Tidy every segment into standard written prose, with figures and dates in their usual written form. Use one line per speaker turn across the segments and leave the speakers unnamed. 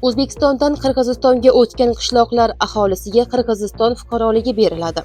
O'zbekistondan Qirg'izistonga o'tgan qishloqlar aholisiga Qirg'iziston fuqaroligi beriladi.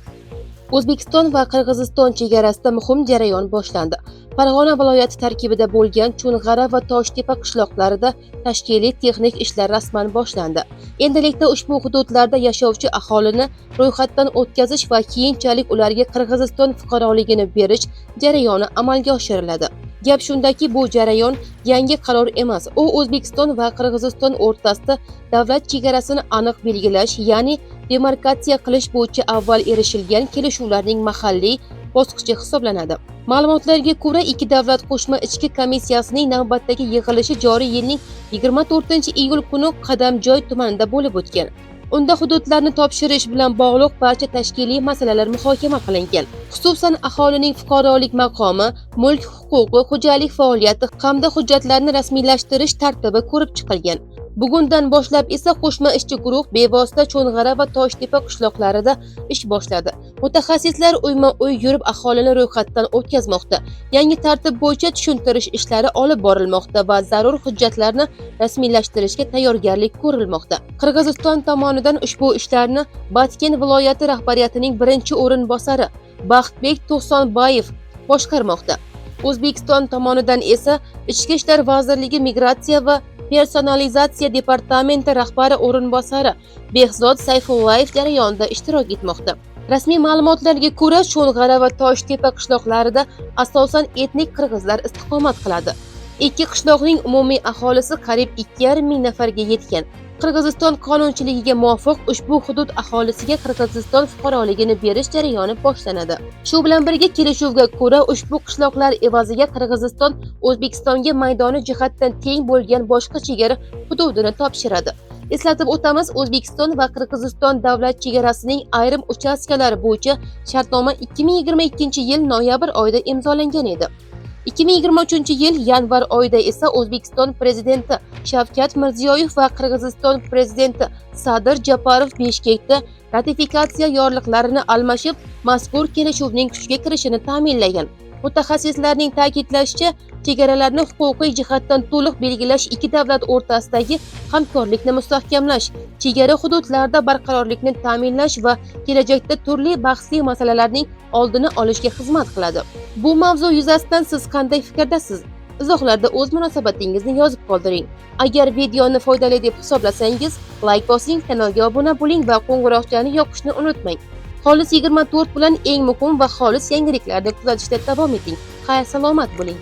O'zbekiston va Qirg'iziston chegarasida muhim jarayon boshlandi. Farg'ona viloyati tarkibida bo'lgan Cho'ng'ara va Toshtepa qishloqlarida tashkiliy texnik ishlar rasman boshlandi. Endilikda ushbu hududlarda yashovchi aholini ro'yxatdan o'tkazish va keyinchalik ularga Qirg'iziston fuqaroligini berish jarayoni amalga oshiriladi. Gap shundaki, bu jarayon yangi qaror emas. U O'zbekiston va Qirg'iziston o'rtasida davlat chegarasini aniq belgilash, ya'ni demarkatsiya qilish bo'yicha avval erishilgan kelishuvlarning mahalliy bosqichi hisoblanadi. Ma'lumotlarga ko'ra, ikki davlat qo'shma ichki komissiyasining navbatdagi yig'ilishi joriy yilning 24-iyul kuni Qadamjoy tumanida bo'lib o'tgan. Unda hududlarni topshirish bilan bog'liq barcha tashkiliy masalalar muhokama qilingan. Xususan, aholining fuqarolik maqomi, mulk huquqi, xo'jalik faoliyati hamda hujjatlarni rasmiylashtirish tartibi ko'rib chiqilgan. Bugundan boshlab esa qo'shma ishchi guruh bevosita Cho'ng'ara va Toshtepa qishloqlarida ish boshladi. Mutaxassislar uyma-uy yurib aholini ro'yxatdan o'tkazmoqda. Yangi tartib bo'yicha tushuntirish ishlari olib borilmoqda va zarur hujjatlarni rasmiylashtirishga tayyorgarlik ko'rilmoqda. Qirg'iziston tomonidan ushbu ishlarni Batken viloyati rahbariyatining birinchi o'rinbosari Baxtbek To'xsonbayev boshqarmoqda. O'zbekiston tomonidan esa Ichki ishlar vazirligi migratsiya va personalizatsiya departamenti rahbari o'rinbosari Behzod Sayfullayev jarayonda ishtirok etmoqda. Rasmiy ma'lumotlarga ko'ra, Cho'ng'ara va Toshtepa qishloqlarida asosan etnik qirg'izlar istiqomat qiladi. Ikki qishloqning umumiy aholisi qariyb 2,5 ming nafarga yetgan. Qirg'iziston qonunchiligiga muvofiq ushbu hudud aholisiga Qirg'iziston fuqaroligini berish jarayoni boshlanadi. Shu bilan birga kelishuvga ko'ra ushbu qishloqlar evaziga Qirg'iziston O'zbekistonga maydoni jihatdan teng bo'lgan boshqa chegara hududini topshiradi. Eslatib o'tamiz, O'zbekiston va Qirg'iziston davlat chegarasining ayrim uchastkalari bo'yicha shartnoma 2022-yil noyabr oyida imzolangan edi. 2023-yil yanvar oyida esa O'zbekiston prezidenti Shavkat Mirziyoyev va Qirg'iziston prezidenti Sadir Japarov Bishkekda ratifikatsiya yorliqlarini almashib, mazkur kelishuvning kuchga kirishini ta'minlagan. Mutaxassislarning ta'kidlashicha, chegaralarni huquqiy jihatdan to'liq belgilash ikki davlat o'rtasidagi hamkorlikni mustahkamlash, chegara hududlarda barqarorlikni ta'minlash va kelajakda turli bahsli masalalarning oldini olishga xizmat qiladi. Bu mavzu yuzasidan siz qanday fikrdasiz? Izohlarda o'z munosabatingizni yozib qoldiring. Agar videoni foydali deb hisoblasangiz, like bosing, kanalga obuna bo'ling va qo'ng'iroqchani yoqishni unutmang. Xolis 24 bilan eng muhim va xolis yangiliklarni kuzatishda davom eting. Xayr, salomat bo'ling.